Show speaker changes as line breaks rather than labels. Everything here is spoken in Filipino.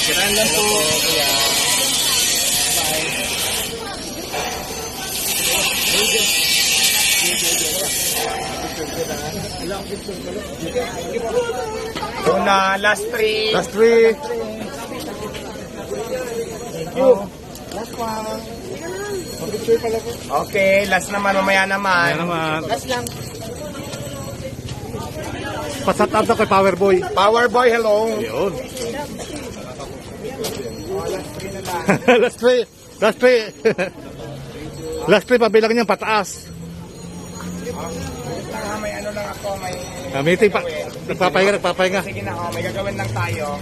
Kiran lang po. Una, last three.
Last 3.
Last one. Okay, last naman, mamaya naman.
Ayan naman.
Last lang.
Pasat out ako kay Powerboy.
Powerboy, hello.
Yun.
Last three na lang.
Last 3. Last 3 pabilang niya pataas.
May ano lang ako, may...
Meeting pa. Nagpapahinga.
Sige na, may gagawin lang tayo.